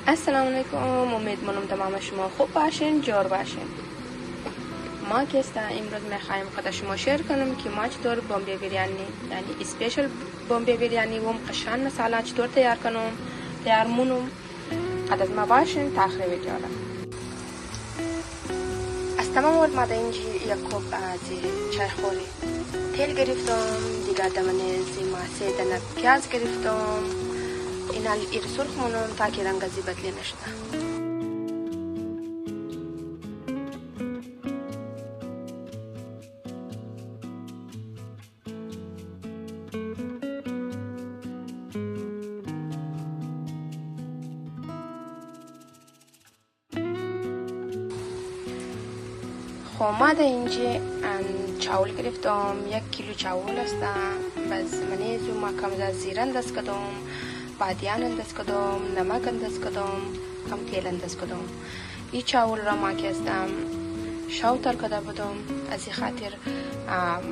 السلام علیکم. امیدوارم تمام شما خوب باشین، جور باشین. ما که امروز میخوایم خود شما شیر کنم که ما چطور بمبی بریانی، یعنی اسپیشل بمبی بریانی و قشنگ مساله چطور تیار مونم. قد از ما باشین تا آخر ویدیو را. از تمام اول اینجا یک کوب از چای خوری تیل گرفتم، دیگه دمنه زیما 3 دانه پیاز گرفتم. اینا ایر سرخ مونم تا که رنگ زی بدلی نشده. خب ما در اینجا چاول گرفتم، 1 کیلو چاول است. بس منی زو ما کم از زیره انداز کردم، بادیان انداز کردم، نمک انداز کردم، کم تیل انداز کردم. این چاول را ما که استم شاوتر کرده بودم، از این خاطر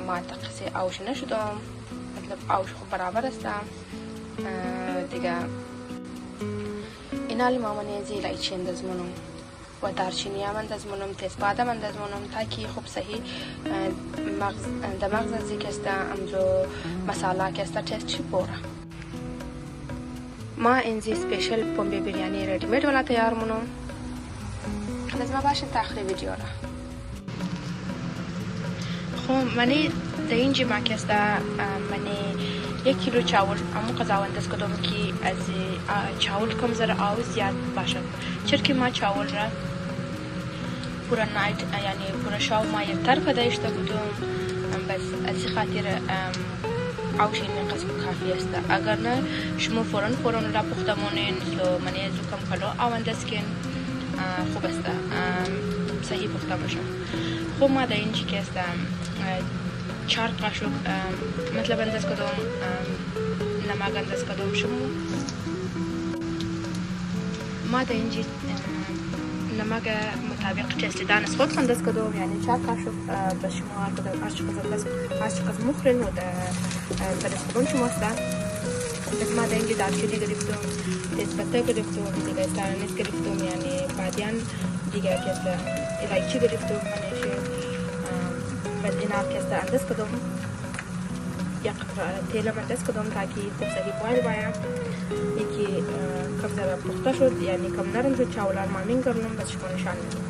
ما تقصی آوش نشدم، مطلب آوش خوب برابر است. دیگه اینا لی ما منی زی الایچی انداز منم و دارچینی هم انداز منم، تسباد هم انداز منم تا که خوب صحیح مغز ازی که است امزو مساله که است تست چی بوره. ما اینجا اسپیشل بمبی بریانی ریدی مید والا تیار منم. خلاص ما باشین تا آخر ویدیو را. خب منی در اینجا ما که است منی 1 کیلو چاول امو قضاو انداز کردم که از چاول کم ذره آب زیاد باشد، چرا که ما چاول را پورا نایت یعنی پورا شب ما یکتر کده اشته بودم، بس از این خاطر آوش این قسم کافی است. اگر نه شما فوران را پختمونین سو منی زو کم کلو آب انداز کن خوب است، صحیح پخته باشه. خب ما در اینجا که است 4 قاشق مطلب انداز کردم، نمک انداز کردم. شما ما در اینجا نمک مطابق تست دانست خود انداز کردم، یعنی 4 قاشق به شما کدام عاشق مخرن و فرستون شما است. بس ما در اینجا دارچینی گرفتم، تسبته گرفتم، دیگه استارانیس گرفتم، یعنی بادیان دیگه که است الایچی گرفتم. منشه بس اینا که است انداز کردم، یک تیل هم انداز کردم تا که خوب صحیح بویل باید. یکی کم ذره پخته شد، یعنی کم نرم شد، چاول را مامین کردم. بس شما نشان میدم.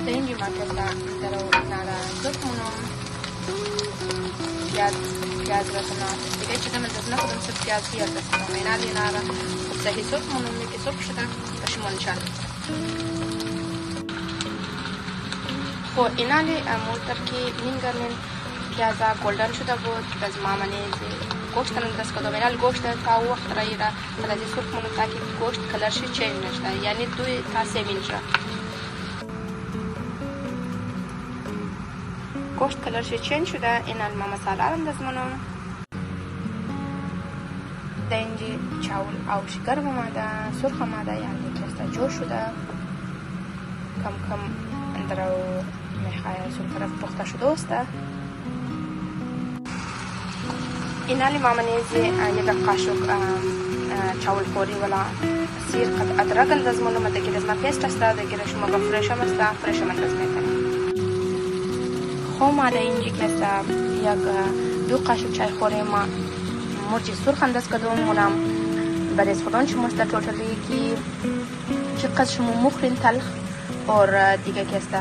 در اینجا ما که است در نارا سرخ مونم، پیاز را کنم دیگه چیزم انداز نکردم، صرف پیاز انداز کنم. اینا لی نارا خوب صحیح سرخ مونم، یکی سرخ شده. بس شما نشان میدم. خب اینا لی مولتر که میگرمین پیازا گلدن شده بود. بس ما منی گوشت انداز کردم. اینا لی گوشت تا وقت رایی را خلاصی سرخ مونم تا که گوشت کلرش چینج نشده، یعنی 2 تا 3 منت را گوشت کلرش چینج شده. اینا لی ما مساله را انداز منم. در اینجا چاول آوش گرم آمده، سرخ آمده، یعنی که جوش شده. کم کم اندرو میخواه سر طرف پخته شده است. اینا لی ما منیزی 1 قاشق چاول خوری ولا سیر قد ادرک انداز منم. دیگر از ما پیست است، دیگر شما با فرش هم است، فرش هم انداز میکنیم. خب ما در اینجا که است 2 قاشق چای خوری ما مرچ سرخ انداز کردم منم. برای خودان شما است توتالی که چقدر شما مخرین تلخ اور دیگه که است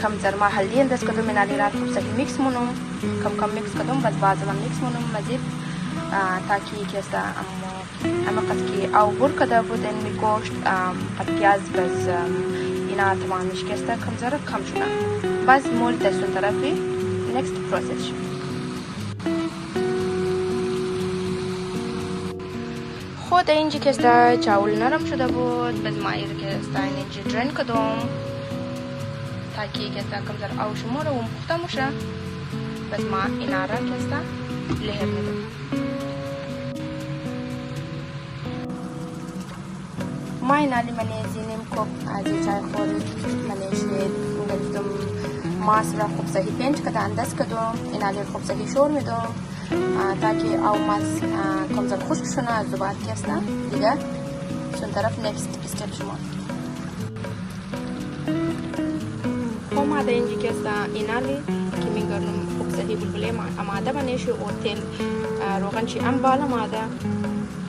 کم زرما هلدی انداز کردم. اینا لی را خوب صحیح میکس منم، کم میکس کردم. بس بازم میکس منم مزید تا که است اما قد که آو بر کرده بود این گوشت قد پیاز. بس اینا تمامش که است کم زره کم شده. بس مول دستون طرفی next process شد. خود اینجا که است چاول نرم شده بود. بس ما ایره که است اینجا درین کردم تا که است کم زره آوش ما رو پخته میشه. بس ما اینا را که است لهر میدم. ما اینا لی منی زینیم کوب از چای خوری منیشه گفتم ماس را خوب صحیح پینچ کده انداز کدم اینالی خوب صحیح شور میدم تاکه او ماس کمزر خشک شونه از دوباره کسته دیگه سون طرف نیکست استپ شما خب ما در اینجا کسته اینالی که میگرنم خوب صحیح بلبله آماده بنیشه و تیل روغن چی ام بالا آماده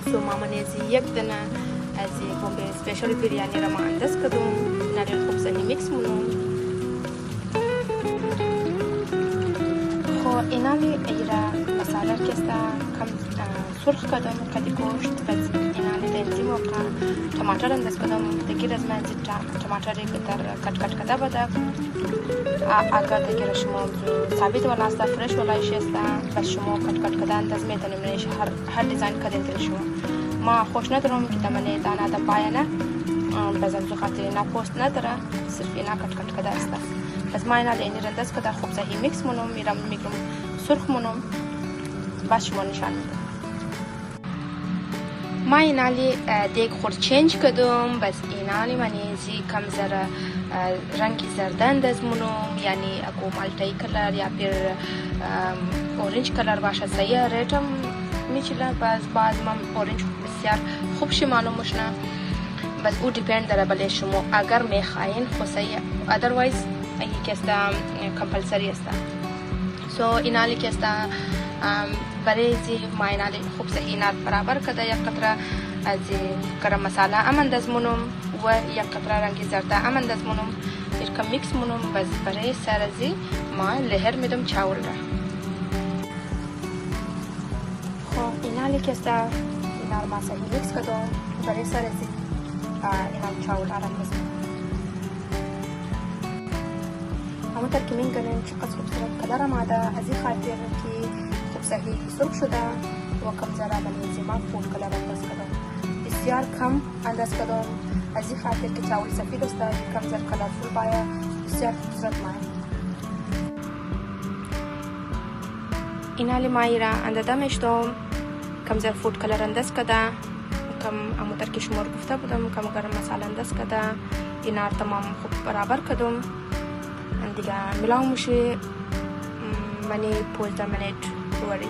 سو ما منیزی یک دنه از بومبه سپیشل بیریانی را ما انداز کدم اینالی خوب صحیح میکس مونم اینالی ایرا مساله کسته کم سرخ کدم کدی گوشت و اینالی در این موقع ټماټر انداز کدم دیگر از من زید ټماټری که در کٹ کده بده اگر دیگر شما ثابت ولا است فرش ولا ایش است بس شما کٹ کده انداز میتونیم نیش هر دیزاین کدین تر شما ما خوش ندارم که تمنی دانه دا پایانه بزن زو خاطر اینا پوست نداره صرف اینا کٹ کده است از ما اینالی این رنداز کده خوب صحیح میکس مونم میرم سرخ مونم بس شما نشان میدم ما اینالی دیگ خورد چینج کدم بس اینالی منیزی کم زر رنگی زرده انداز مونم یعنی اگو مالتایی کلر یا پیر اورنج کلر باشه صحیح ریتم میچله بس بعد من اورنج بسیار خوب شمالو مشنه بس او دیپند داره بله شما اگر میخواین خصیح ادروایز ای کسته کمپلسری است سو اینالی کسته برای زی ما اینالی خوب صحیح نار برابر کده یک قطره از گرم مساله امنداز مونم و یک قطره رنگی زرده امنداز مونم یکم میکس مونم بس برای سرزی ما لهر میدم چاول را خب اینالی کسته اینال ما صحیح میکس کدم برای سرزی اینال چاول را انداز همونطور که میگنیم چقدر خوبصورت کلر آماده از این خاطر که خوب صحیح سرخ شده و کم ذره منیزی ما فود کلر انداز کدم بسیار کم انداز کدم از این خاطر که چاول سفید است کم ذره کلرفول باید بسیار خوبصورت ماید اینالی مایی را انداده میشتم کم ذره فود کلر انداز کده کم همونطور که شما گفته بودم کم گرم مساله انداز کده اینا تمام خوب برابر کدم دیگه ملاو میشه منی 15 منیت بوری